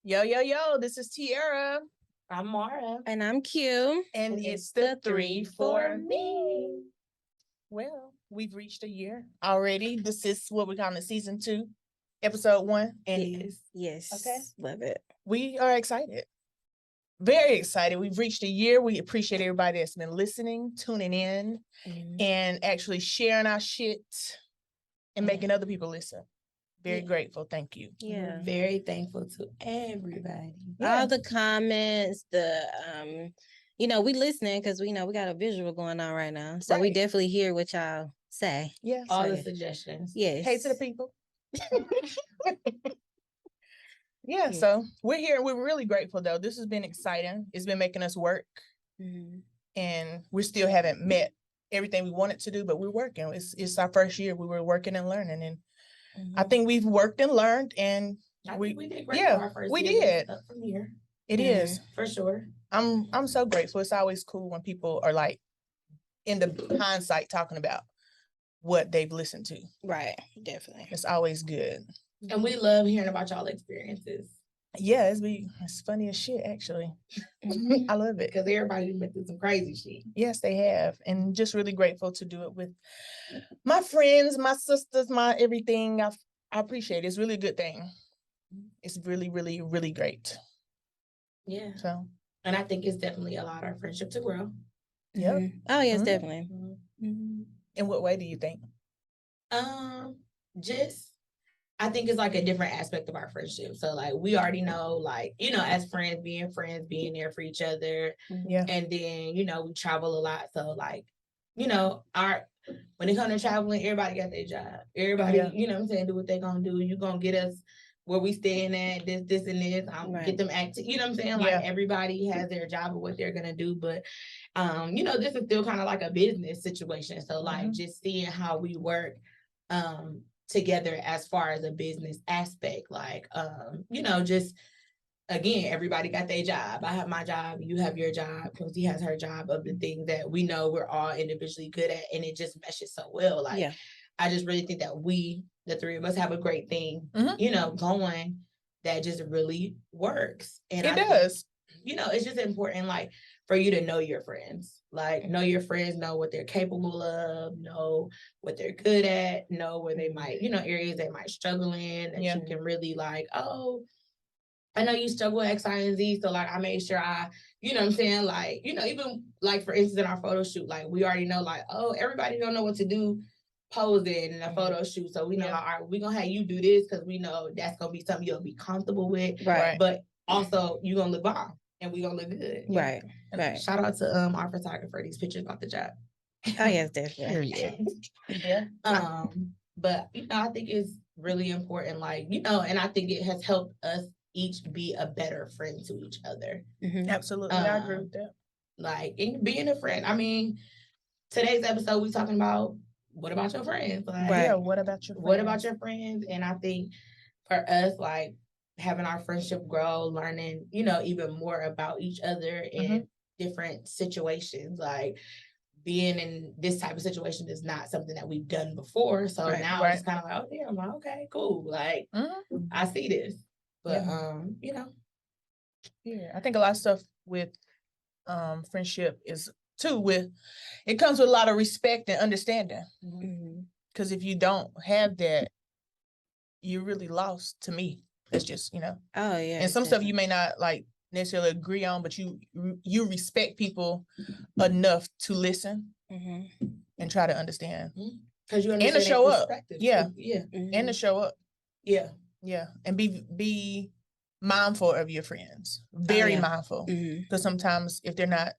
Yo, yo, yo, this is Tiara. I'm Mara. And I'm Q. And it's the 3 for me. Well, we've reached a year already. This is what we call the season 2, episode 1. And yes. Okay. Love it. We are excited. Very excited. We've reached a year. We appreciate everybody that's been listening, tuning in, and actually sharing our shit and making other people listen. Very grateful. Thank you. Yeah. We're very thankful to everybody. All the comments, we listening because we know we got a visual going on right now. So we Right. definitely hear what y'all say. Yeah. All So, the suggestions. Yes. Hey to the people. Yeah, so we're here. We're really grateful though. This has been exciting. It's been making us work. And we still haven't met everything we wanted to do, but we're working. It's our first year. We were working and learning, and I think we've worked and learned, and we did great yeah, for our first we year. did. Up from here. It is. For sure. I'm so grateful. It's always cool when people are like in the hindsight talking about what they've listened to. Right, definitely. It's always good. And we love hearing about y'all experiences. Yeah, it's funny as shit, actually. I love it. Because everybody been through some crazy shit. Yes, they have. And just really grateful to do it with my friends, my sisters, my everything. I appreciate it. It's really a good thing. It's really, really, really great. Yeah. So. And I think it's definitely allowed our friendship to grow. Yep. Oh, yes, definitely. In what way do you think? I think it's like a different aspect of our friendship. So like we already know, like, as friends, being there for each other. Yeah. And then, we travel a lot. So like, when it comes to traveling, everybody got their job. Everybody, do what they gonna do. You gonna get us where we staying at, this and this. Get them active. You know what I'm saying? Like everybody has their job of what they're gonna do. But this is still kind of like a business situation. So like just seeing how we work together as far as a business aspect, like just again, everybody got their job. I have my job, you have your job, Quincy has her job, of the things that we know we're all individually good at, and it just meshes so well. Like I just really think that we, the three of us, have a great thing going that just really works. And it does. It's just important, like, for you to know your friends. Like, know your friends, know what they're capable of, know what they're good at, know where they might, areas they might struggle in, that you can really like, oh, I know you struggle with X, Y, and Z. So like I made sure you know what I'm saying? Like, even like for instance in our photo shoot, like we already know like, oh, everybody don't know what to do posing in a photo shoot. So we know like, all right, we're gonna have you do this because we know that's gonna be something you'll be comfortable with. Right. But also you're gonna look bomb and we're gonna look good. Right. Right. Shout out to our photographer, these pictures about the job. Oh yes, definitely. Yeah. But I think it's really important, like, and I think it has helped us each be a better friend to each other. Absolutely. I agree with that. Like, in being a friend. I mean, today's episode we talking about what about your friends? Like, yeah, what about your friends? What about your friends? And I think for us, like, having our friendship grow, learning, even more about each other in different situations, like being in this type of situation is not something that we've done before. So now it's kind of like, oh yeah, I'm like, okay, cool. Like I see this. But yeah, I think a lot of stuff with friendship is too with it comes with a lot of respect and understanding. Because if you don't have that, you're really lost to me. It's just, Oh yeah. And some stuff you may not like necessarily agree on, but you respect people enough to listen and try to understand. Because you and understand to show up. Yeah. And to show up. Yeah. And be mindful of your friends. Very mindful. Because sometimes if they're not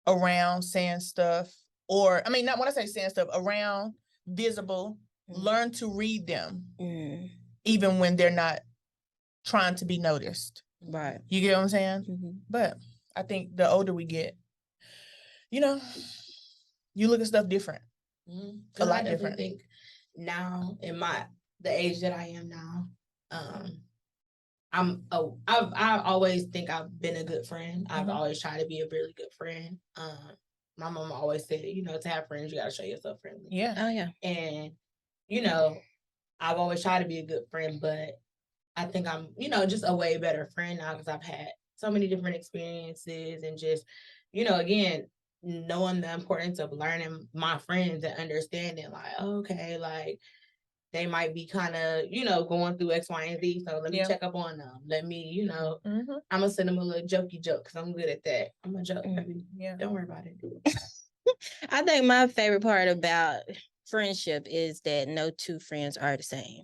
around saying stuff, or I mean, not when I say saying stuff, around, visible, learn to read them, even when they're not trying to be noticed. Right. You get what I'm saying? But I think the older we get, you look at stuff different. A lot different. I think now in the age that I am now, I always think I've been a good friend. I've always tried to be a really good friend. My mom always said, to have friends, you got to show yourself friendly. Yeah. Oh yeah. And, I've always tried to be a good friend, but I think I'm, you know, just a way better friend now because I've had so many different experiences and just, you know, again, knowing the importance of learning my friends and understanding like, okay, like they might be kind of, you know, going through X, Y, and Z. So let me check up on them. Let me, you know, I'm gonna send them a little jokey joke because I'm good at that. I'm gonna joke. Yeah. Don't worry about it. I think my favorite part about friendship is that no two friends are the same.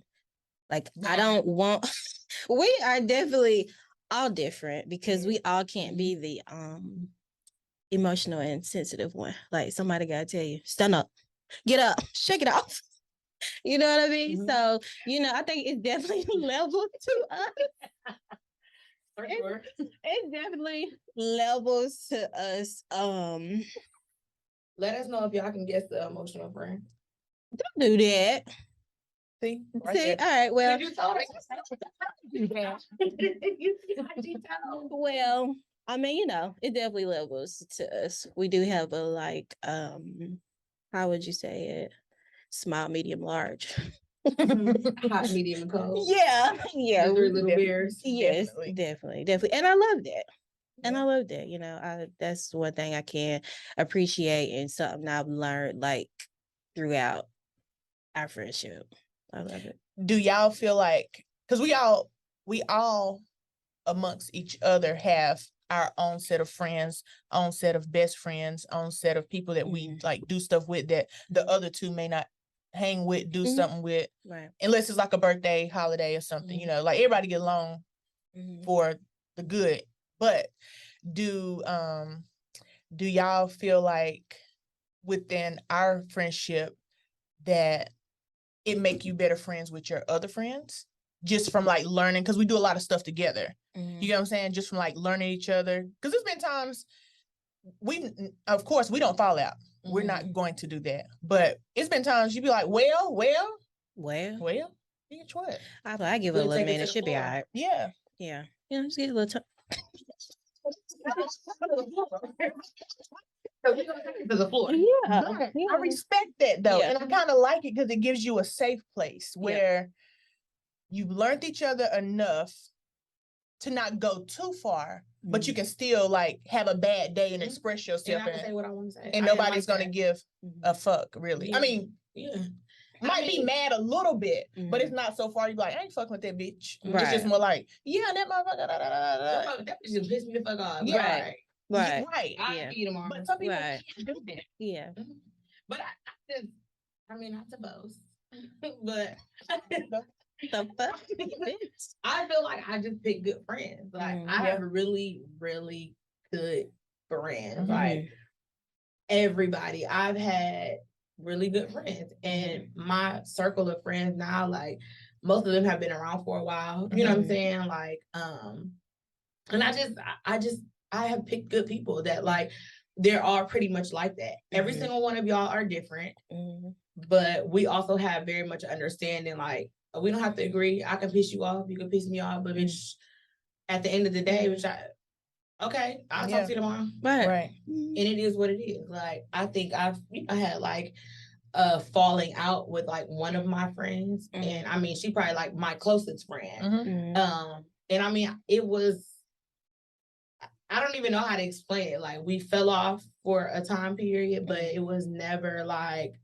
Like, I don't want, we are definitely all different because we all can't be the emotional and sensitive one. Like, somebody gotta tell you, stand up, get up, shake it off. You know what I mean? So, you know, I think it's definitely levels to us. It's definitely levels to us. Let us know if y'all can guess the emotional friend. Don't do that. See, all right. Well, well, I mean, you know, it definitely levels to us. We do have a like, how would you say it? Small, medium, large. Hot, medium, and cold. Yeah. The three little bears. Yes, definitely. And I love that. And I love that. You know, that's one thing I can appreciate and something I've learned like throughout our friendship. I love it. Do y'all feel like, because we all amongst each other have our own set of friends, own set of best friends, own set of people that we like do stuff with that the other two may not hang with, do something with, right? Unless it's like a birthday, holiday, or something, you know, like everybody get along for the good. But do y'all feel like within our friendship that it make you better friends with your other friends just from like learning? Because we do a lot of stuff together. You know what I'm saying? Just from like learning each other. Because there's been times of course, we don't fall out. We're not going to do that. But it's been times you be like, well, bitch, what? I give it a little minute. It should be all right. Yeah. Yeah. Yeah, just get a little time. I respect that though. And I kind of like it because it gives you a safe place where you've learned each other enough to not go too far, but you can still like have a bad day and express yourself. And I can say what I want to say. And nobody's gonna give a fuck, really. Yeah. I mean, might be mad a little bit, but it's not so far. You be like, I ain't fucking with that bitch. Right. It's just more like, that motherfucker. That bitch just pissed me the fuck off. Yeah. Right. I'll see you tomorrow. But some people can't do that. Yeah. But I mean, not to boast, but the fuck? I feel like I just pick good friends. Like I have really, really good friends. Like everybody, I've had really good friends, and my circle of friends now, like most of them have been around for a while. You know what I'm saying? Like, and I have picked good people that like they're all pretty much like that. Every single one of y'all are different, but we also have very much understanding. Like we don't have to agree. I can piss you off. You can piss me off, but bitch, at the end of the day, I'll talk to you tomorrow. Right. And it is what it is. Like I think I had like falling out with like one of my friends, and I mean she probably like my closest friend. And I mean it was, I don't even know how to explain it. Like we fell off for a time period, but it was never like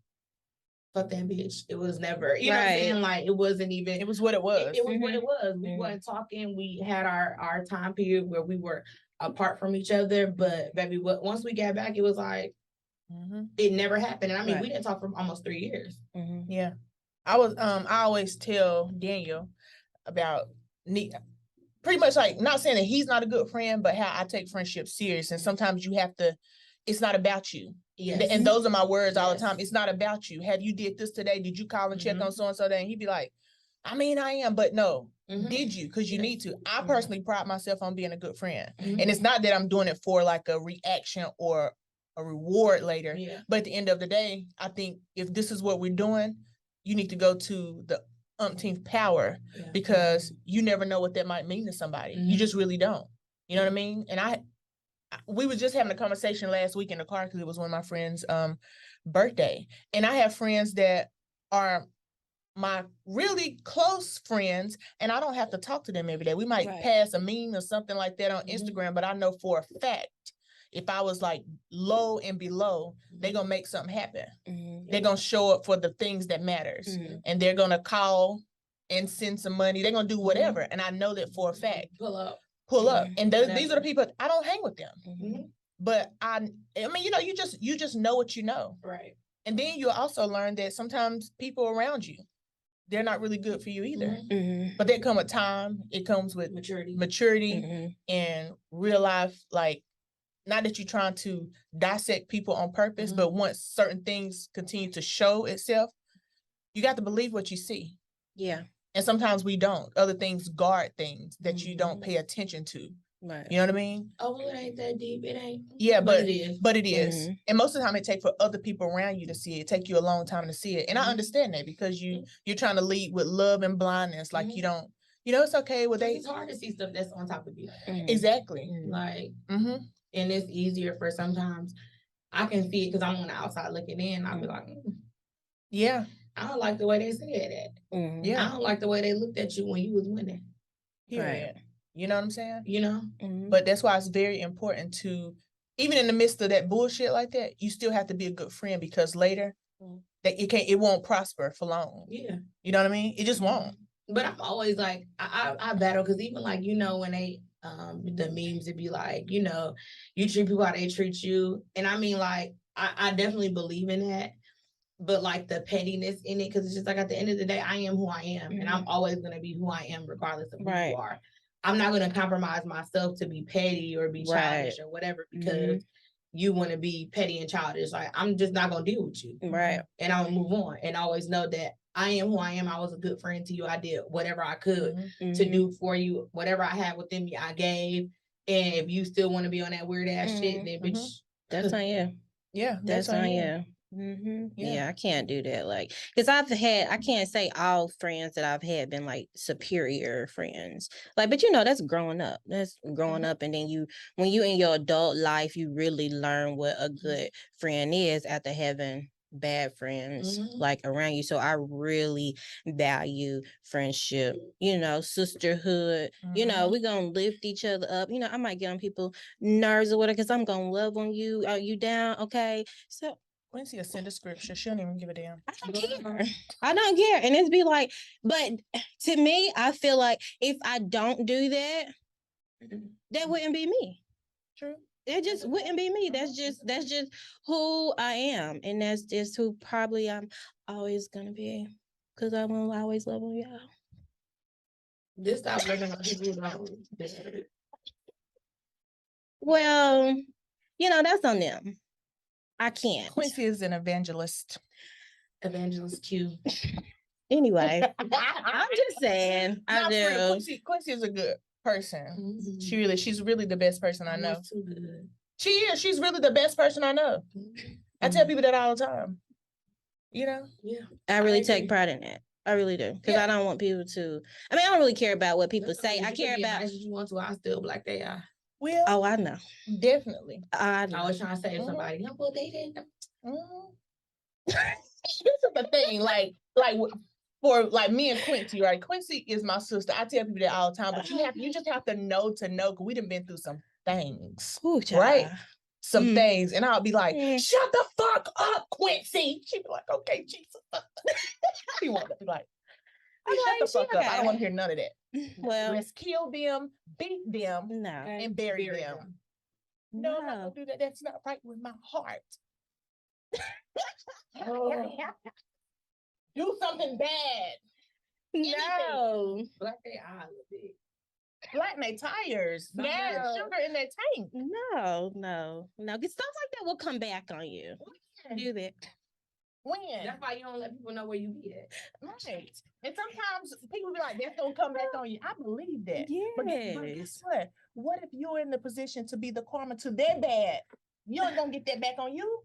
fuck that bitch. It was never, you know what I'm saying? Like it wasn't even, it was what it was. It was what it was. We weren't talking. We had our time period where we were apart from each other, but baby, once we got back, it was like it never happened. And I mean, we didn't talk for almost 3 years. Yeah. I always tell Daniel about pretty much like, not saying that he's not a good friend, but how I take friendship serious. And sometimes you have to, it's not about you. Yes. And those are my words all the time. It's not about you. Have you did this today? Did you call and check on so-and-so? And he'd be like, I mean, I am, but no. Did you? Because you need to. I personally pride myself on being a good friend. And it's not that I'm doing it for like a reaction or a reward later. But at the end of the day, I think if this is what we're doing, you need to go to the umpteenth power, because you never know what that might mean to somebody. You just really don't. You know what I mean? And we were just having a conversation last week in the car because it was one of my friends' birthday. And I have friends that are my really close friends, and I don't have to talk to them every day. We might Right. pass a meme or something like that on Instagram, but I know for a fact, if I was like low and below, they're gonna make something happen. They're gonna show up for the things that matters, and they're gonna call and send some money. They're gonna do whatever, and I know that for a fact. Pull up. And these are the people I don't hang with them. Mm-hmm. But I mean, you know, you just know what you know. Right. And then you also learn that sometimes people around you, they're not really good for you either. But that come with time. It comes with maturity and real life, like, not that you're trying to dissect people on purpose, but once certain things continue to show itself, you got to believe what you see. Yeah. And sometimes we don't. Other things guard things that you don't pay attention to. Right. You know what I mean? Oh, well, it ain't that deep. It ain't. Yeah, but it is. And most of the time it takes for other people around you to see it. It take you a long time to see it. And I understand that because you're trying to lead with love and blindness. Like you don't, you know, it's okay. Well, it's hard to see stuff that's on top of you. Exactly. Like, and it's easier for sometimes I can see it because I'm on the outside looking in. I'll be like, yeah, I don't like the way they said that. Yeah, I don't like the way they looked at you when you was winning. Right. You know what I'm saying? You know? But that's why it's very important to, even in the midst of that bullshit like that, you still have to be a good friend because later that it won't prosper for long. Yeah. You know what I mean? It just won't. But I'm always like, I battle because even like, you know, when they the memes, it'd be like, you know, you treat people how they treat you. And I mean, like, I definitely believe in that. But like the pettiness in it, because it's just like at the end of the day, I am who I am. And I'm always going to be who I am, regardless of who you are. I'm not going to compromise myself to be petty or be childish or whatever because you want to be petty and childish. Like, I'm just not going to deal with you. Right. And I'm going to move on and always know that I am who I am. I was a good friend to you. I did whatever I could to do for you. Whatever I had within me, I gave. And if you still want to be on that weird ass shit, then bitch. That's on you. Yeah. That's on you. Yeah, I can't do that. Like, because I can't say all friends that I've had been like superior friends. Like, but you know, that's growing up. That's growing up. And then when you in your adult life, you really learn what a good friend is after having bad friends like around you. So I really value friendship, you know, sisterhood. You know, we're gonna lift each other up. You know, I might get on people nerves or whatever because I'm gonna love on you. Are you down? Okay. So Quincy will send a scripture. She don't even give a damn. I don't care. I don't care. And it's be like, but to me, I feel like if I don't do that, that wouldn't be me. True. It just wouldn't be me. That's just who I am. And that's just who probably I'm always gonna be. Cause I will always love on y'all. This stop living on people. Well, you know, that's on them. I can't. Quincy is an evangelist. Evangelist Q. Anyway, I'm just saying. I do. Quincy is a good person. She's really the best person I know. Too good. She is. She's really the best person I know. I tell people that all the time. You know? Yeah. I really take pride in that. I really do. Because I don't want people to, I mean, I don't really care about what people say. I care about. As you want to, I still black they are. Well, oh, I know. Definitely. I was trying to save somebody. No, well, they didn't. This is the thing, like for like me and Quincy, right? Quincy is my sister. I tell people that all the time, but you just have to know, because we done been through some things, right? Some things, and I'll be like, "Shut the fuck up, Quincy." She'd be like, "Okay, Jesus." She want to be like, "Shut the fuck up." I don't want to hear none of that. Well, let's kill them, beat them, no, and bury them. No, I'm not gonna do that. That's not right with my heart. Do something bad. No. Black their eye a little bit. Flatten their tires. Yeah, sugar in their tank. No. Because stuff like that will come back on you. Do that. When? That's why you don't let people know where you be at. Right. And sometimes people be like, that's gonna come back on you. I believe that. Yes. But guess what? What if you're in the position to be the karma to their bad? You ain't gonna get that back on you.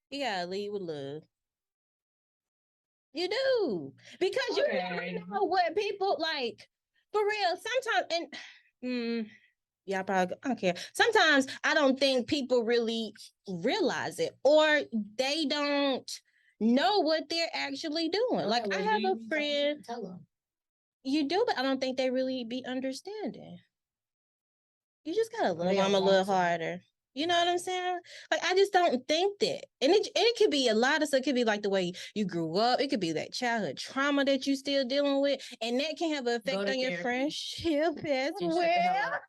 You gotta lead with love. You do. Because you never know what people like. For real. Sometimes, and y'all probably I don't care. Sometimes I don't think people really realize it, or they don't know what they're actually doing. Like I have a friend. Tell them. You do, but I don't think they really be understanding. You just gotta love them a little harder. You know what I'm saying? Like I just don't think that, and it could be a lot of stuff. It could be like the way you grew up. It could be that childhood trauma that you still dealing with, and that can have an effect on your friendship as well.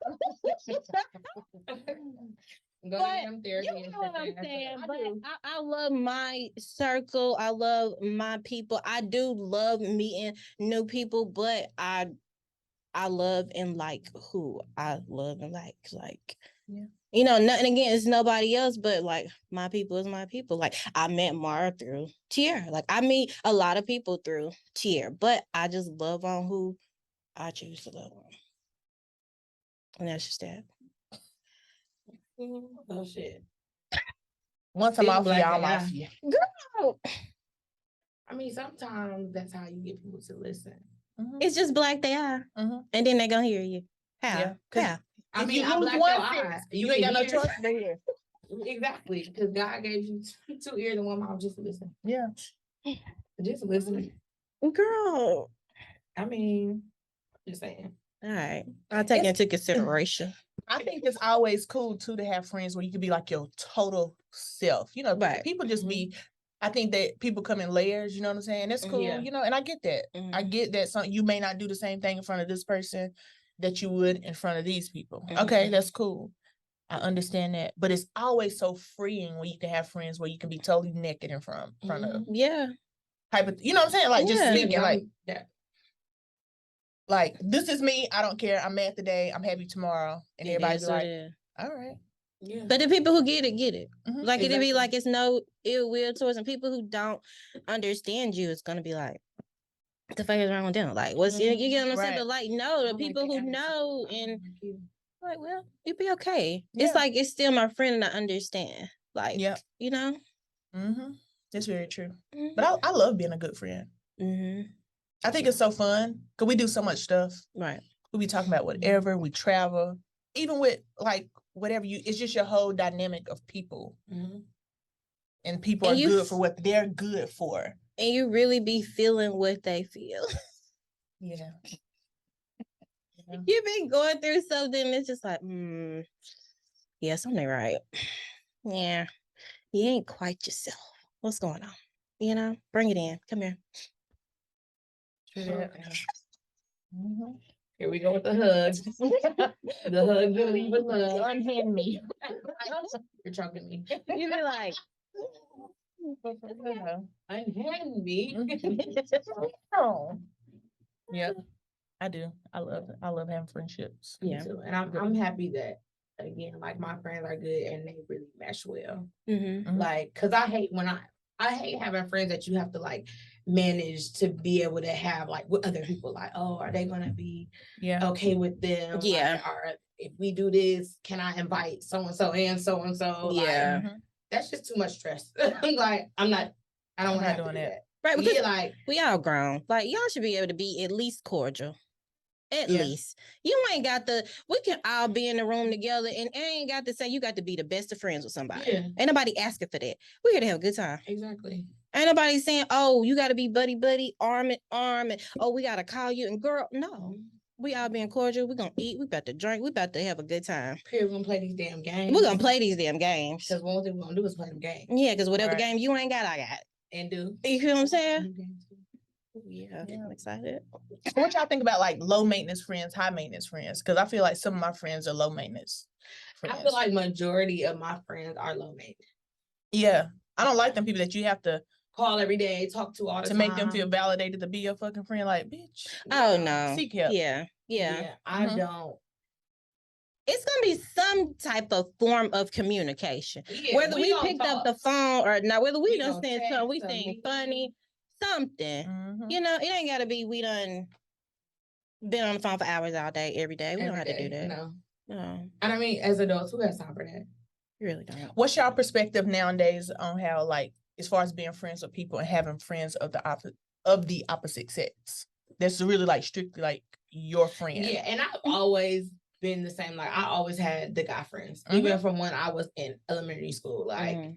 But you know what I'm saying? But I love my circle. I love my people. I do love meeting new people, but I love and like who I love and like. Yeah. You know, nothing against nobody else, but like my people is my people. Like I met Mara through Tier. Like I meet a lot of people through Tier, but I just love on who I choose to love on. And that's just that. Oh shit. Once I'm off you, I'm off you. Girl. I mean, sometimes that's how you get people to listen. Mm-hmm. It's just black they are. Mm-hmm. And then they're gonna hear you. How? Yeah. How? I mean, I black your eye. You ain't got no choice to hear. Exactly. Because God gave you 2 ears and 1 mouth just to listen. Yeah. Just listen. Girl. I mean, just saying. All right. I'll take into consideration. I think it's always cool too to have friends where you can be like your total self. You know, right. People just be, I think that people come in layers, you know what I'm saying? That's cool, you know, and I get that. I get that you may not do the same thing in front of this person that you would in front of these people. Okay, that's cool. I understand that. But it's always so freeing when you can have friends where you can be totally naked in front of. Yeah. You know what I'm saying? Like just thinking like that. Like, this is me. I don't care. I'm mad today. I'm happy tomorrow. And everybody's like, all right. Yeah. But the people who get it, get it. Mm-hmm. Like, it'd be like it's no ill will towards them. People who don't understand you, it's going to be like, what the fuck is wrong with them? Like, what's you get what I'm saying? But like, no, the people who know and like, well, you'd be okay. Yeah. It's like, it's still my friend and I understand. Like, you know? Mm-hmm. That's very true. Mm-hmm. But I love being a good friend. Mm-hmm. I think it's so fun because we do so much stuff. Right. We be talking about whatever, we travel, even with like whatever it's just your whole dynamic of people. Mm-hmm. And people are good for what they're good for. And you really be feeling what they feel. Yeah. You've been going through something it's just like, yeah, something right. Yeah. You ain't quite yourself. What's going on? You know, bring it in. Come here. Yeah. Mm-hmm. Here we go with the hugs. The hug, believe in love. Unhand me. You're choking me. You be like, unhand me. Oh. Yeah, I do. I love having friendships. Yeah, and I'm happy that again, like my friends are good and they really mesh well. Mm-hmm. Like, cause I hate having friends that you have to like manage to be able to have like with other people. Like, oh, are they gonna be okay with them? Yeah. Like, or if we do this, can I invite so and so and so and so? Yeah. Like, that's just too much stress. Like, I don't want to do that. Right, because like we all grown. Like y'all should be able to be at least cordial. At least. You ain't got we can all be in the room together and ain't got to say you got to be the best of friends with somebody. Yeah. Ain't nobody asking for that. We're here to have a good time. Exactly. Ain't nobody saying, oh, you got to be buddy, arm in arm, and oh, we got to call you. And girl, no. We all being cordial. We're going to eat. We about to drink. We about to have a good time. We're going to play these damn games. We're going to play these damn games. Because one thing we're going to do is play them games. Yeah, because whatever game you ain't got, I got. And do. You feel what I'm saying? Yeah, I'm excited. What y'all think about like low maintenance friends, high maintenance friends? Because I feel like some of my friends are low maintenance friends. I feel like majority of my friends are low maintenance. Yeah, I don't like them people that you have to call every day, talk to all the time. To make them feel validated to be your fucking friend. Like, bitch. Oh, no. Seek help. Yeah. I don't. It's going to be some type of form of communication. Yeah, whether we picked up the phone or not, whether we done said something, we think funny. Something, you know, it ain't gotta be we done been on the phone for hours all day, every day. We don't have to do that. No. And I mean, as adults, who has time for that? You really don't. What's y'all perspective nowadays on how, like, as far as being friends with people and having friends of the opposite sex? That's really like strictly like your friend. Yeah, and I've always been the same. Like I always had the guy friends, even from when I was in elementary school. Like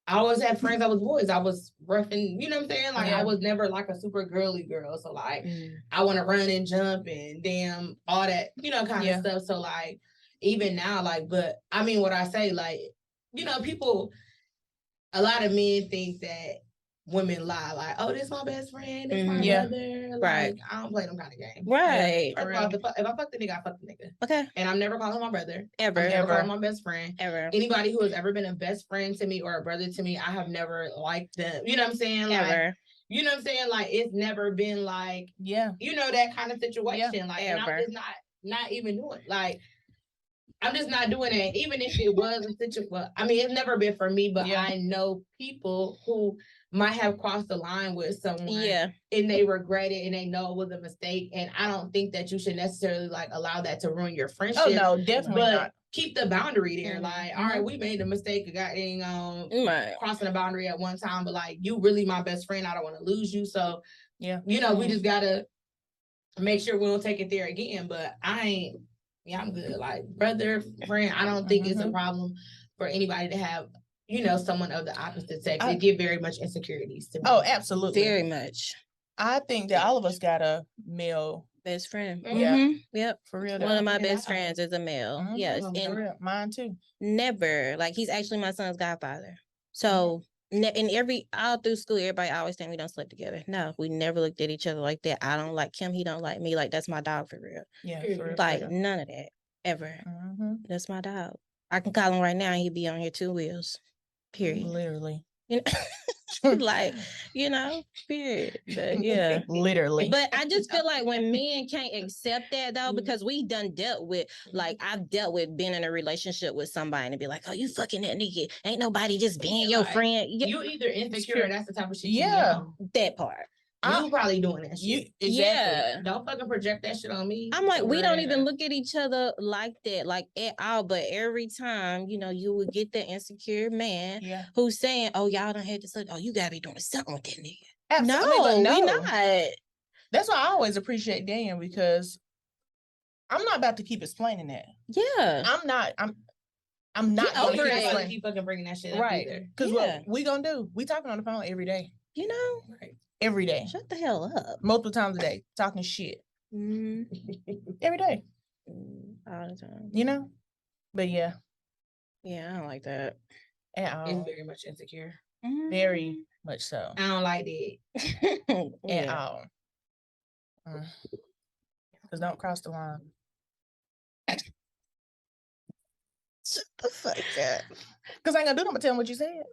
I always had friends that was boys. I was rough and, you know what I'm saying? Like, Yeah. I was never like a super girly girl. So, like, I want to run and jump and damn, all that, you know, kind of stuff. So, like, even now, like, but I mean, what I say, like, you know, people, a lot of men think that women lie, like, oh, this my best friend, this my brother. Right. Like, I don't play them kind of games. Right. First of all, if I fuck the nigga, I fuck the nigga. Okay. And I'm never calling my brother. Ever. I'm never calling my best friend. Ever. Anybody who has ever been a best friend to me or a brother to me, I have never liked them. You know what I'm saying? Ever. Like, you know what I'm saying? Like, it's never been like, you know, that kind of situation. Like, and I'm just not even doing like, I'm just not doing it. Even if it was a situation, I mean, it's never been for me, but I know people who might have crossed the line with someone and they regret it and they know it was a mistake. And I don't think that you should necessarily like allow that to ruin your friendship. Oh no, definitely not. Keep the boundary there. Like, all right, we made a mistake of getting crossing a boundary at one time, but like, you really my best friend. I don't want to lose you. So you know, we just gotta make sure we don't take it there again. But I'm good. Like, brother, friend, I don't think it's a problem for anybody to have, you know, someone of the opposite sex. It give very much insecurities to me. Oh, absolutely. Very much. I think that all of us got a male best friend. Yeah. Yep. For real. One of my best friends is a male. Yes. And mine too. Never. Like, he's actually my son's godfather. So in all through school, everybody always think we don't sleep together. No, we never looked at each other like that. I don't like him. He don't like me. Like, that's my dog for real. Yeah. For real, like, none of that ever. That's my dog. I can call him right now and he'd be on here 2 wheels. Period. Literally. You know, like, you know, period. But yeah, literally. But I just feel like when men can't accept that though, because we done dealt with, like, I've dealt with being in a relationship with somebody and be like, oh, you fucking that nigga. Ain't nobody just being your friend. You either insecure or that's the type of shit. That part. You probably doing that shit. Exactly. Yeah. Don't fucking project that shit on me. I'm like, we don't even look at each other like that, like at all. But every time, you know, you would get the insecure man who's saying, oh, y'all don't have to say, oh, you gotta be doing something with that nigga. Absolutely. No, we not. That's why I always appreciate Dan, because I'm not about to keep explaining that. Yeah. I'm not over it. Keep fucking bringing that shit up either. Because what we gonna do? We talking on the phone every day. You know? Right. Every day. Shut the hell up. Multiple times a day. Talking shit. Every day. All the time. You know? But yeah. Yeah, I don't like that. It's very much insecure. Very much so. I don't like it. At all. Because don't cross the line. Shut the fuck up. Because I ain't gonna do it. I'm gonna tell him what you said.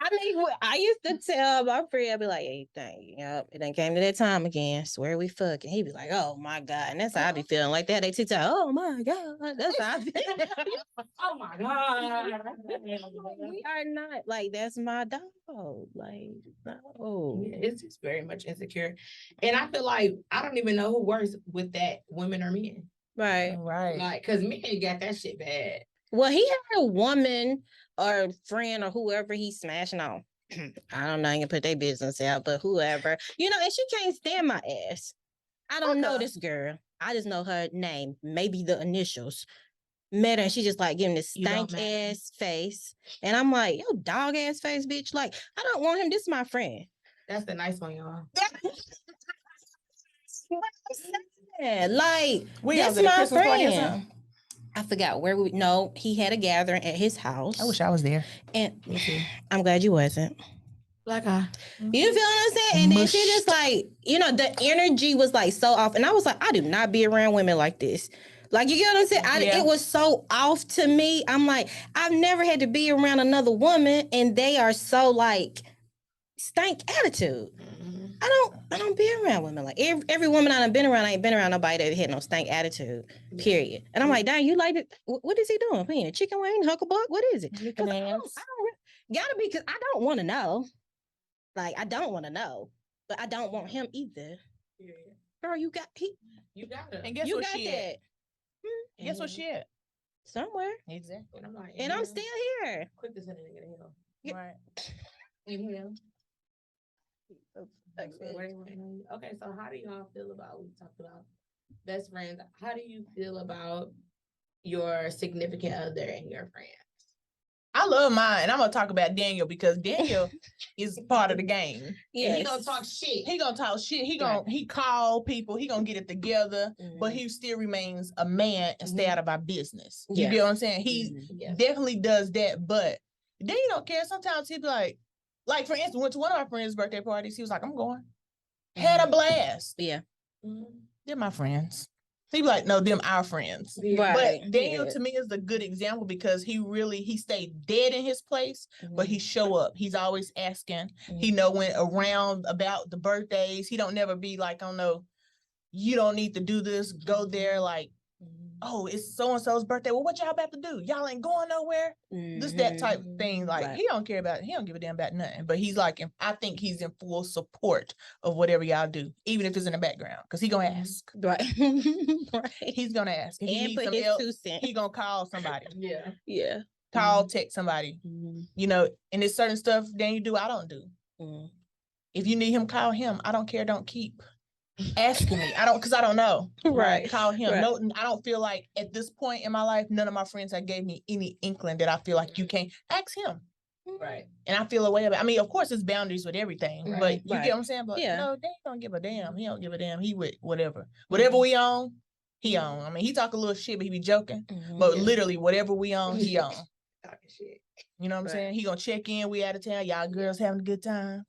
I mean, I used to tell my friend, I'd be like, hey, yep, it ain't came to that time again. Swear we fucking. He'd be like, oh my God. And that's how I be feeling like that. They TikTok, oh my God. That's how I feel. Oh my God. We are not, like, that's my dog. Like, no. Yeah, it's just very much insecure. And I feel like I don't even know who works with that, women or men. Right. Like, because men got that shit bad. Well, he had a woman or friend or whoever he's smashing on. I don't know, I can put their business out, but whoever, you know, and she can't stand my ass. I don't know this girl. I just know her name, maybe the initials. Met her and she just like giving this stank ass face. And I'm like, yo, dog ass face, bitch. Like, I don't want him. This is my friend. That's the nice one, y'all. Yeah, like, that's my friend. I forgot where he had a gathering at his house. I wish I was there. And I'm glad you wasn't. Like, you feel what I'm saying? And then she just like, you know, the energy was like so off. And I was like, I do not be around women like this. Like, you get what I'm saying? It was so off to me. I'm like, I've never had to be around another woman and they are so like stank attitude. I don't be around women like every woman I've been around. I ain't been around nobody that had no stank attitude. Period. And I'm like, dang, you like it? What is he doing? Playing a chicken wing, hucklebuck? What is it? Because I don't gotta be, because I don't want to know. Like, I don't want to know, but I don't want him either. Yeah. Girl, you got it. And guess what she at? Guess what she at? Somewhere. Exactly. And I'm like, and I'm still here. Quick to send a nigga to hell. Right. Inhale. Okay, so how do y'all feel about, we talked about best friends, how do you feel about your significant other and your friends? I love mine, and I'm gonna talk about Daniel because Daniel is part of the game. Yeah, And he gonna talk shit. He gonna talk shit. He call people. He gonna get it together, but he still remains a man and stay out of our business. You get what I'm saying? He definitely does that, but Daniel don't care. Sometimes he be like for instance, went to one of our friends' birthday parties. He was like, "I'm going." Had a blast. Yeah, they're my friends. He be like, no, them our friends. Right. But Daniel to me is a good example because he stayed dead in his place, but he show up. He's always asking. He know when around about the birthdays. He don't never be like, oh no, you don't need to do this. Go there like, oh, it's so-and-so's birthday. Well, what y'all about to do? Y'all ain't going nowhere. Just that type of thing. Like he don't care about it. He don't give a damn about nothing. But he's like, I think he's in full support of whatever y'all do, even if it's in the background, because he gonna ask. Right. Right. He's gonna ask. If And he put some his help, 2 cents. he gonna call somebody. Yeah. Call, text somebody. You know, and there's certain stuff then you do, I don't do. If you need him, call him. I don't care. Don't keep asking me. Because I don't know. Right. Call him. Right. No, I don't feel like at this point in my life, none of my friends have gave me any inkling that I feel like you can't ask him. Right. And I feel a way about. I mean, of course, there's boundaries with everything, but you get what I'm saying. But no, they don't give a damn. He don't give a damn. He with whatever we own, he own. I mean, he talk a little shit, but he be joking. But literally, whatever we own, he own. Talking shit. You know what I'm saying? He gonna check in. We out of town. Y'all girls having a good time.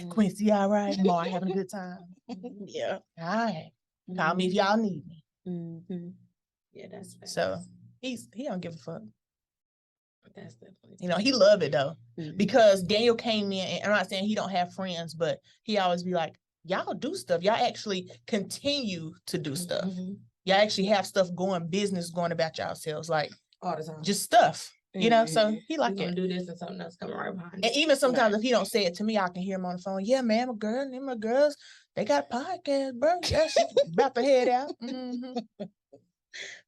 Quincy, all right? Mar having a good time. Yeah. All right. Call me if y'all need me. Yeah, that's fair. So he don't give a fuck. That's definitely. You know, he loved it though, because Daniel came in, and I'm not saying he don't have friends, but he always be like, y'all do stuff. Y'all actually continue to do stuff. Y'all actually have stuff going, business going about yourselves, like all the time. Just stuff. You know, so he like it. it. Do this and something else coming right behind. And even sometimes if he don't say it to me, I can hear him on the phone. Yeah, man, my girls, they got a podcast, bro. Yes, about to head out.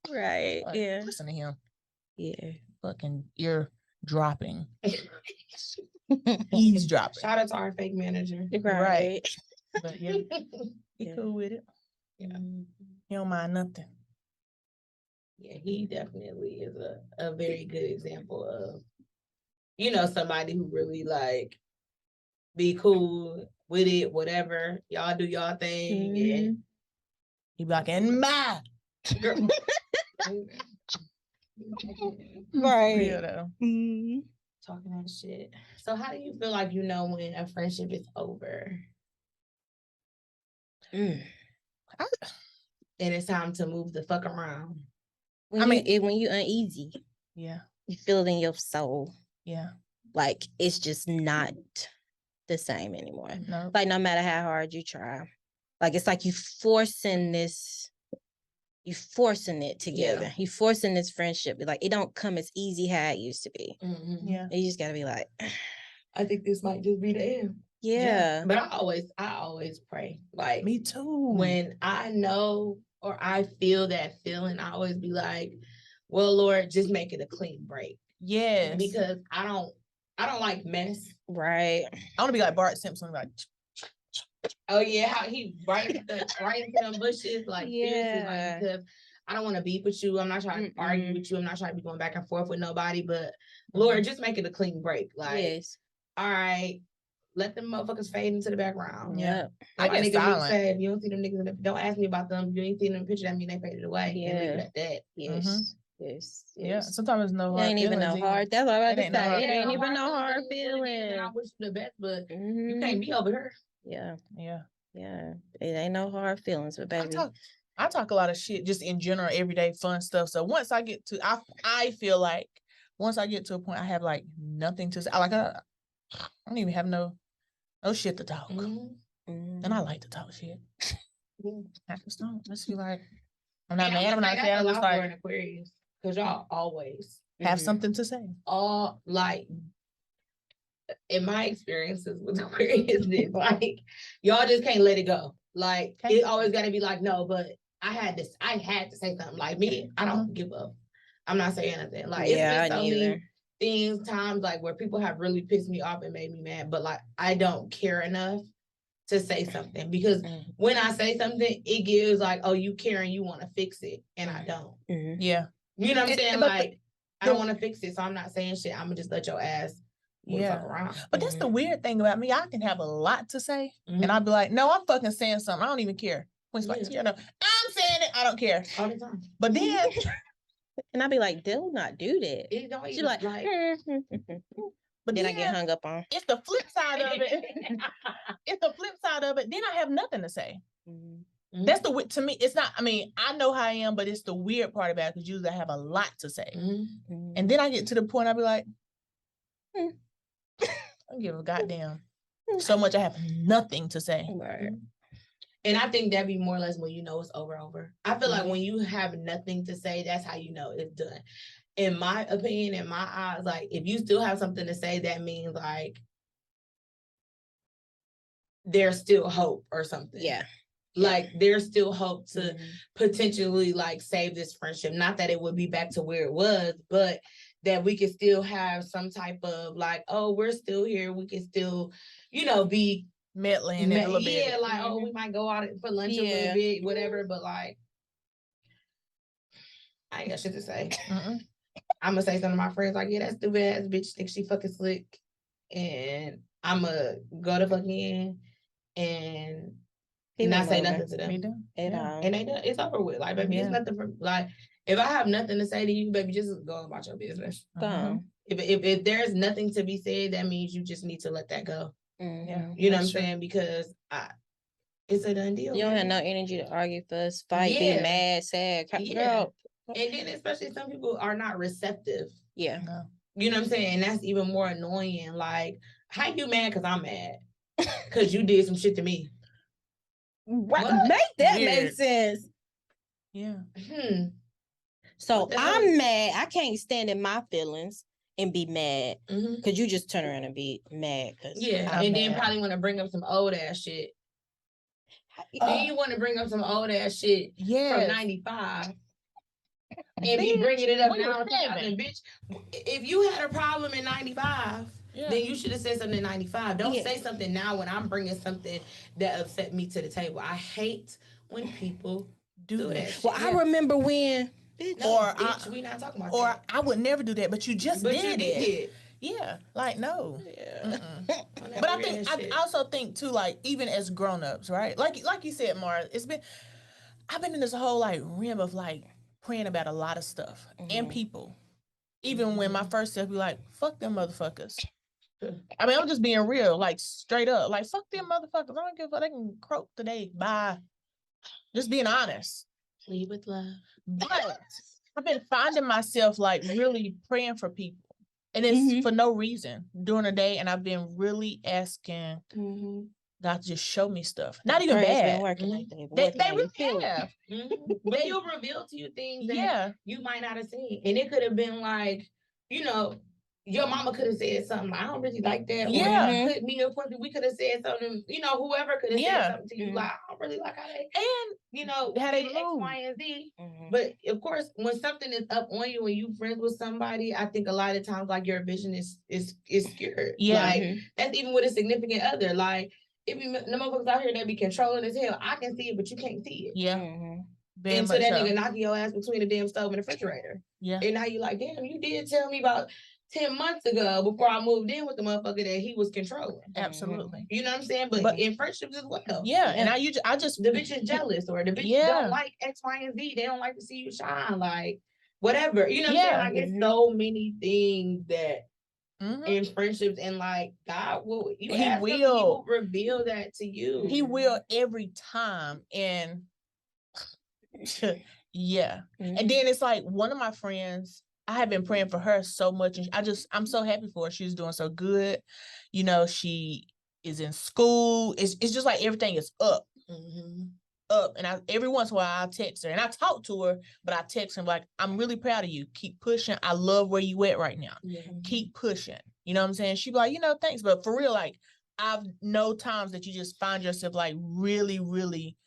Right. Like, yeah. Listen to him. Yeah. Fucking ear dropping. He's dropping. Shout out to our fake manager. Right. But yeah, he cool with it. Yeah. He don't mind nothing. Yeah, he definitely is a very good example of, you know, somebody who really like be cool with it, whatever. Y'all do y'all thing. And he be like, and my girl. Right. Yeah, though. Talking that shit. So how do you feel like you know when a friendship is over? And it's time to move the fuck around. When you uneasy. Yeah. You feel it in your soul. Yeah. Like it's just not the same anymore. No. Like no matter how hard you try. Like it's like you forcing it together. Yeah. You forcing this friendship. Like it don't come as easy how it used to be. Yeah. You just gotta be like, I think this might just be the end. Yeah. But I always pray. Like me too. When I know or I feel that feeling, I always be like, well, Lord, just make it a clean break. Yes. Because I don't like mess. Right. I want to be like Bart Simpson, like, oh yeah, how he right into them bushes, like seriously, like, because I don't want to beef with you. I'm not trying to argue with you. I'm not trying to be going back and forth with nobody. But Lord, just make it a clean break. Like, all right, let them motherfuckers fade into the background. Yeah, I get silent. If you don't see them niggas, don't ask me about them. If you ain't seen them picture, that mean they faded away. Yeah, leave it at that. Yes. Yes. Yeah. Sometimes it's no hard. It ain't even no hard. That's what I was about to say. It ain't even no hard feeling. I wish you the best, but you can't be over here. Yeah. Yeah. Yeah. It ain't no hard feelings, but baby. I talk a lot of shit just in general, everyday fun stuff. So once I get to, I feel like once I get to a point, I have like nothing to say. I don't even have no shit to talk. And I like to talk shit. I just don't. I just feel like I'm not mad. I'm not sad. I'm just like Aquarius, because y'all always have something to say. All like in my experiences with Aquarius, like y'all just can't let it go. Like it always got to be like, no, but I had to say something. Like me, I don't give up. I'm not saying anything. Like it's been so many things, times like where people have really pissed me off and made me mad, but like I don't care enough to say something, because when I say something, it gives like, oh, you care and you want to fix it, and I don't. Yeah. You know what I'm saying? But Like, I don't want to fix it, so I'm not saying shit. I'm gonna just let your ass fuck around. But that's the weird thing about me. I can have a lot to say, and I'll be like, no, I'm fucking saying something. I don't even care. I'm saying it. I don't care. All the time. But then, and I'll be like, they'll not do that. It don't She's even like, but then I get hung up on. It's the flip side of it. It's the flip side of it. Then I have nothing to say. That's to me, it's not, I mean, I know how I am, but it's the weird part about it because usually I have a lot to say. And then I get to the point, I'll be like, I don't give a goddamn. So much I have nothing to say. Right. And I think that'd be more or less when you know it's over. I feel like when you have nothing to say, that's how you know it's done. In my opinion, in my eyes, like if you still have something to say, that means like there's still hope or something. Yeah. Like there's still hope to potentially like save this friendship. Not that it would be back to where it was, but that we could still have some type of like, oh, we're still here. We can still, be meddling a little bit. Yeah, like, oh, we might go out for lunch a little bit, whatever. But like, I ain't got shit to say. I'm gonna say something to my friends like, yeah, that stupid ass bitch thinks she fucking slick, and I'm gonna go to fucking and not say nothing to them. And they done. It's over with. Like, baby, it's nothing for like. If I have nothing to say to you, baby, just go about your business. If there's nothing to be said, that means you just need to let that go. You know what I'm saying? Because it's a done deal. You don't have no energy to argue, fuss, fight, be mad, sad. Girl. And then especially some people are not receptive. Yeah. You know what I'm saying? And that's even more annoying. Like, how you mad because I'm mad? Because you did some shit to me. Right. Make that make sense. Yeah. So I'm mad. I can't stand in my feelings and be mad because you just turn around and be mad. Then probably want to bring up some old ass shit. Then you want to bring up some old ass shit from 95 and be bringing it up now. Bitch, if you had a problem in 95, then you should have said something in 95. Don't say something now when I'm bringing something that upset me to the table. I hate when people do that shit. Well, I remember when... we not talking about that. I would never do that, but you just did it. Yeah, like no. Yeah. But I also think too, like even as grown-ups, right? Like you said, Mara, I've been in this whole like rim of like praying about a lot of stuff and people. Even when my first step be like, fuck them motherfuckers. I mean, I'm just being real, like straight up, like fuck them motherfuckers. I don't give a fuck. They can croak today. Bye. Just being honest. Lead with love. But I've been finding myself like really praying for people. And it's for no reason during the day. And I've been really asking God to just show me stuff. Not even bad. They really have. But you'll reveal to you things that you might not have seen. And it could have been like, your mama could have said something. I don't really like that. Or me or Quincy, we could have said something. Whoever could have said something to you. Like, I don't really like how they. And how they X, Y, and Z. But of course, when something is up on you and you friends with somebody, I think a lot of times like your vision is scared. Yeah. Like that's even with a significant other. Like if you the motherfuckers out here that be controlling as hell, I can see it, but you can't see it. Yeah. And so that nigga knocking your ass between the damn stove and the refrigerator. Yeah. And now you like, damn, you did tell me about 10 months ago before I moved in with the motherfucker that he was controlling. Absolutely. You know what I'm saying? But in friendships as well. Yeah. And I just the bitch is jealous or the bitch don't like X, Y, and Z. They don't like to see you shine. Like whatever. You know what I'm saying? Like it's so many things that in friendships and like God will he will reveal that to you. He will every time. And yeah. And then it's like one of my friends, I have been praying for her so much. And I'm so happy for her. She's doing so good. She is in school. It's just like everything is up. Up. And every once in a while I'll text her and I talk to her, but I text her like, I'm really proud of you. Keep pushing. I love where you at right now. Keep pushing. You know what I'm saying? She be like, thanks. But for real, like I've know times that you just find yourself like really, really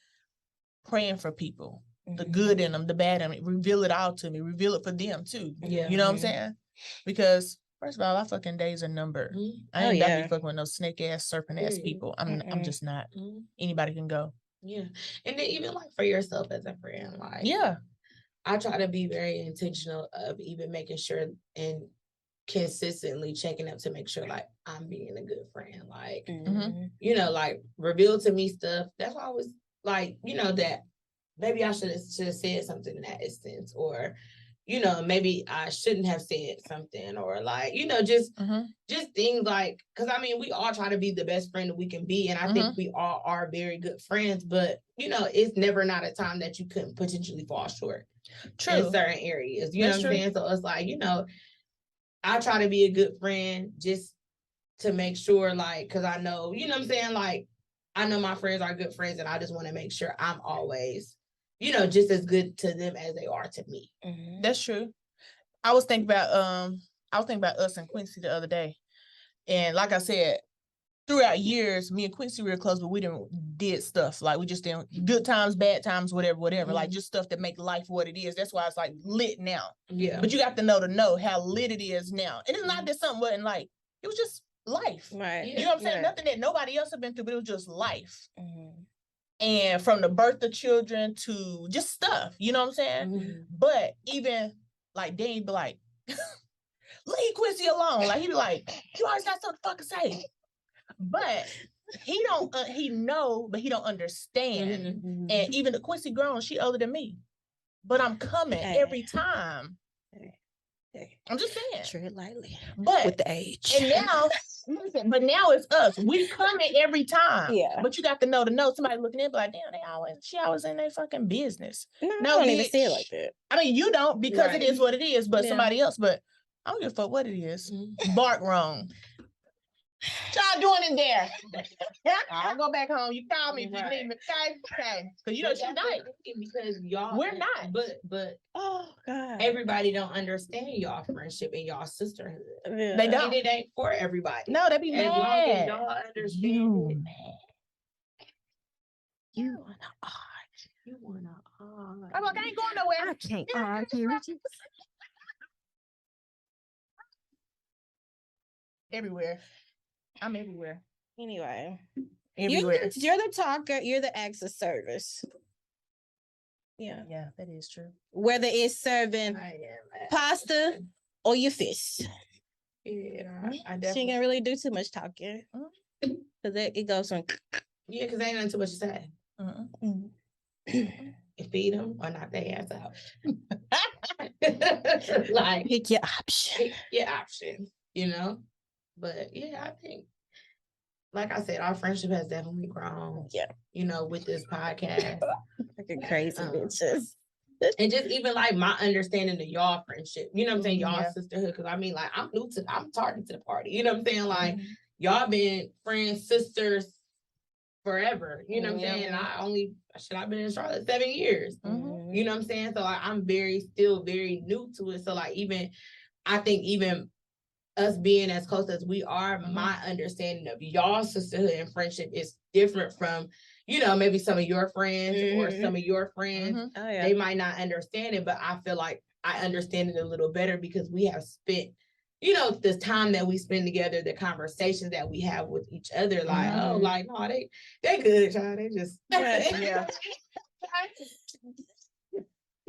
praying for people. The good in them, the bad in them, reveal it all to me, reveal it for them too. Yeah. You know what I'm saying? Because first of all, our fucking days are numbered. I ain't about to be fucking with no snake ass, serpent ass people. I'm just not. Anybody can go. Yeah. And then even like for yourself as a friend, like I try to be very intentional of even making sure and consistently checking up to make sure like I'm being a good friend. Like, you know, like reveal to me stuff. That's why I was like, you know, that maybe I should have said something in that instance, or, you know, maybe I shouldn't have said something, or like, you know, just things like, because I mean, we all try to be the best friend that we can be, and I think we all are very good friends, but you know, it's never not a time that you couldn't potentially fall short. True. In certain areas, you know what I'm saying? So it's like, you know, I try to be a good friend just to make sure, like, because I know, you know what I'm saying? Like, I know my friends are good friends, and I just want to make sure I'm always, you know, just as good to them as they are to me. That's true. I was thinking about us and Quincy the other day. And like I said, throughout years, me and Quincy were close, but we did stuff. Like we just didn't, good times, bad times, whatever. Like just stuff that make life what it is. That's why it's like lit now. Yeah. But you got to know how lit it is now. And it's not that something wasn't like, it was just life. Right. You know what I'm saying? Nothing that nobody else had been through, but it was just life. And from the birth of children to just stuff, you know what I'm saying? But even like Dane be like, leave Quincy alone. Like he be like, you always got something to fucking say. But he don't, he know, but he don't understand. And even the Quincy grown, she older than me. But I'm coming every time. I'm just saying. Tread lightly. But with the age. And now, listen, but now it's us. We coming every time. Yeah. But you got to know somebody looking in, like, damn, she always in their fucking business. No, I don't even see it like that. I mean, you don't, because it is what it is, but somebody else, but I don't give a fuck what it is. Bark wrong. What y'all doing in there? I'll go back home. You call me if you need me. Okay. Because you know she's nice. Because y'all, we're not. But oh god, everybody don't understand y'all friendship and y'all sisterhood. Yeah. They don't. And it ain't for everybody. No, they be mad. As long as y'all understand you wanna argue. You wanna argue. I'm like, I ain't going nowhere. I can't argue with you. Everywhere. I'm everywhere. Anyway. Everywhere. You're the talker, you're the acts of service. Yeah, that is true. Whether it's serving pasta or your fish. Yeah, I definitely. She ain't gonna really do too much talking. Because it goes from. Yeah, because ain't nothing too much to say. Feed them or knock their ass out. Like, pick your option. Pick your option, you know? But yeah, I think, like I said, our friendship has definitely grown. Yeah. You know, with this podcast. Fucking crazy bitches. And just even like my understanding of y'all friendship, you know what I'm saying? Y'all sisterhood. Cause I mean, like, I'm tardy to the party. You know what I'm saying? Like, y'all been friends, sisters forever. You know what I'm saying? And I've been in Charlotte 7 years. You know what I'm saying? So like, I'm still very new to it. So like, I think even us being as close as we are, my understanding of y'all sisterhood and friendship is different from, you know, maybe some of your friends or some of your friends. Oh, yeah. They might not understand it, but I feel like I understand it a little better because we have spent, you know, the time that we spend together, the conversations that we have with each other. Like, oh, like, no, they good, y'all. They just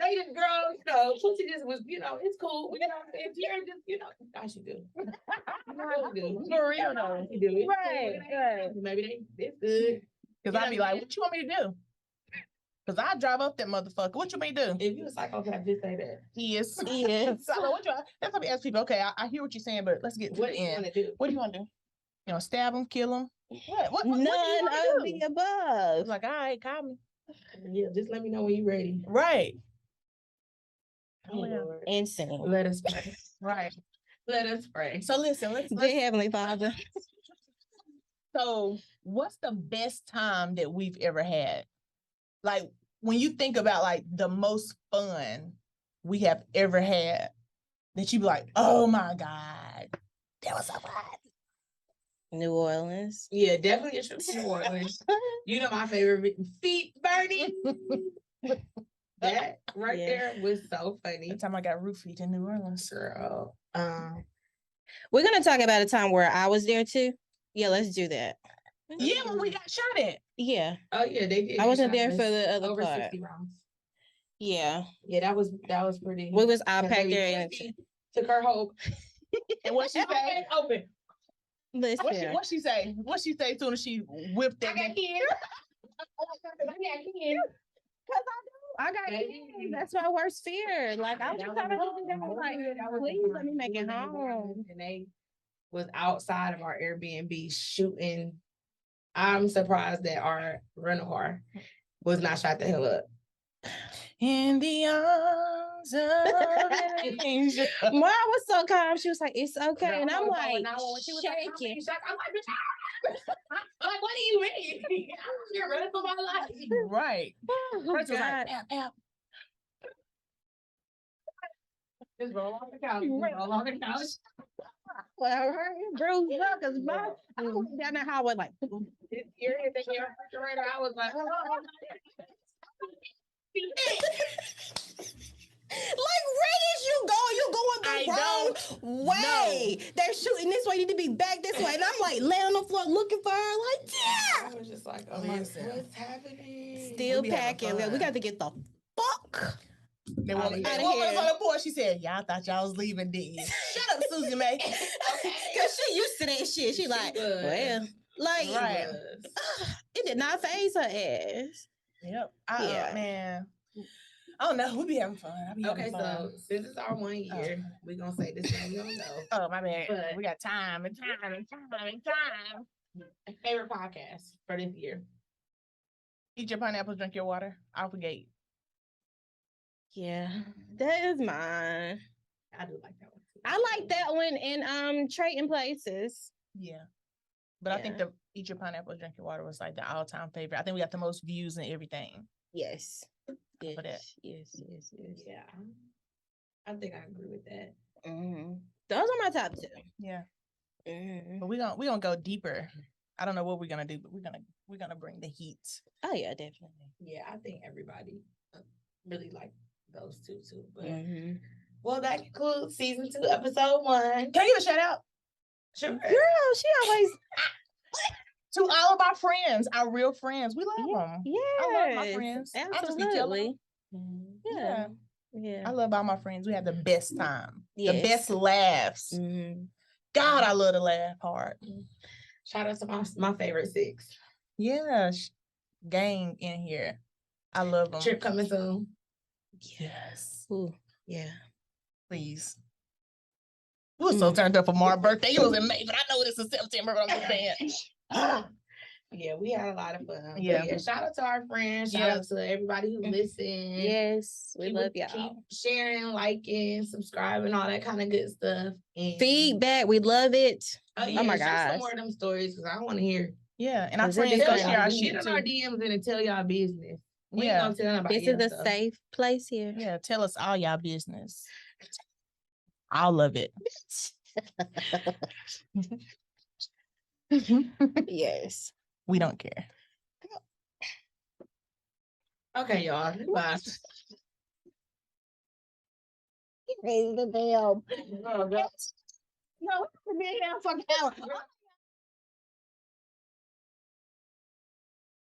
They just, girl, you know, Pussy just was, you know, it's cool. You know, if you're just, you know, I should do. For real, though. You do it. Right. Maybe it's good. Because I'd be like, what you want me to do? Because I drive up that motherfucker. What you mean do? If you a psychopath, just say that. He is. So that's how we ask people, okay, I hear what you're saying, but let's get to the end. What do you want to do? You know, stab him, kill him? What None do you of the above. Like, all right, call me. Yeah, just let me know when you're ready. Right. Oh, Lord. Insane. Let us pray. Right. Let us pray. So listen, Dear Heavenly Father. So what's the best time that we've ever had? Like when you think about like the most fun we have ever had, that you be like, oh my God, that was so fun. New Orleans. Yeah, definitely a trip to New Orleans. You know my favorite, feet burning. That right there was so funny. The time I got roofied in New Orleans. Girl. We're gonna talk about a time where I was there too. Yeah, let's do that. Yeah, when we got shot at. Yeah. Oh yeah, they did. I wasn't there for the other over part. 60 rounds. Yeah. Yeah, that was pretty. We was all Cause packed baby there. Chrissy took her home. And what she say? Open. Listen. What she say? What she say soon as she whipped that? I got kids. I got kids. That's my worst fear. Like I was trying to do that. Like, please let me make it home. And they was outside of our Airbnb shooting. I'm surprised that our rental car was not shot the hell up. In the arms of an angel. Mom was so calm. She was like, "It's okay," and I'm like, shaking. I'm like, what do you mean? You're running for my life. Right. Oh, First was God. like, "Pap." Just roll on the couch. Roll on the couch. Well, her bruised up because I went down the hallway like, You're thinking your refrigerator. I was like, like, where did you go? You going the wrong way. They're shooting this way. You need to be back this way. And I'm like laying on the floor looking for her. Like, yeah. I was just like, oh, Listen. what's happening? Still We be having packing. fun. We got to get the fuck. They Outta woke here. us on the porch. She said, "Y'all thought y'all was leaving, didn't you?" Shut up, Susie Mae. Because she used to that shit. She like, was. well, like, Right. it did not phase her ass. Yep. Yeah. Man. I don't know. We be having fun. I be having Okay, fun. so since it's our 1 year, we're gonna say this thing we don't know. Oh, my bad. But- We got time and time and time and time. Favorite podcast for this year. Eat your pineapples, drink your water. Out the gate. Yeah, that is mine. I do like that one too. I like that one in Trading Places. Yeah. But I think Yeah. the Eat Your Pineapple, Drink Your Water was like the all-time favorite. I think we got the most views and everything. Yes. Yes. For that. Yes. Yeah, I think I agree with that. Mm-hmm. Those are my top two. Yeah. Mm-hmm. But we gonna go deeper. I don't know what we're gonna do, but we're gonna bring the heat. Oh yeah, definitely. Yeah, I think everybody really like those two too. But Mm-hmm. well, that concludes season 2, episode 1. Can I give a shout out Sure. Girl, she always to all of our friends, our real friends? We love them. yes. I love my friends. I just be telling Absolutely. them. Yeah. I Yeah. love all my friends. We have the best time. The Yes. best laughs. Mm-hmm. God, I love to laugh hard. Shout out to my favorite 6. Yeah. Gang in here. I love them. Trip coming soon. Yes. Ooh, yeah. Please. We were so turned up for Mar's birthday. It was in May, but I know this is September, but I'm just saying. Yeah, we had a lot of fun. But Yeah. shout out to our friends. Shout out to everybody who listened. Yes, we love Keep y'all. sharing, liking, subscribing, all that kind of good stuff. And Feedback, we love it. oh my my share some gosh. more of them stories because I want to hear. Yeah. And our Is it friends go different? share our Get shit in too. our DMs and tell y'all business. We ain't Yeah. gonna tell nobody. This is a else, though. safe place here. Yeah. Tell us all y'all business. All of it. Yes. We don't care. Okay, y'all. Bye. Raise the bell. Oh, God. No, it's a big damn fucking hour.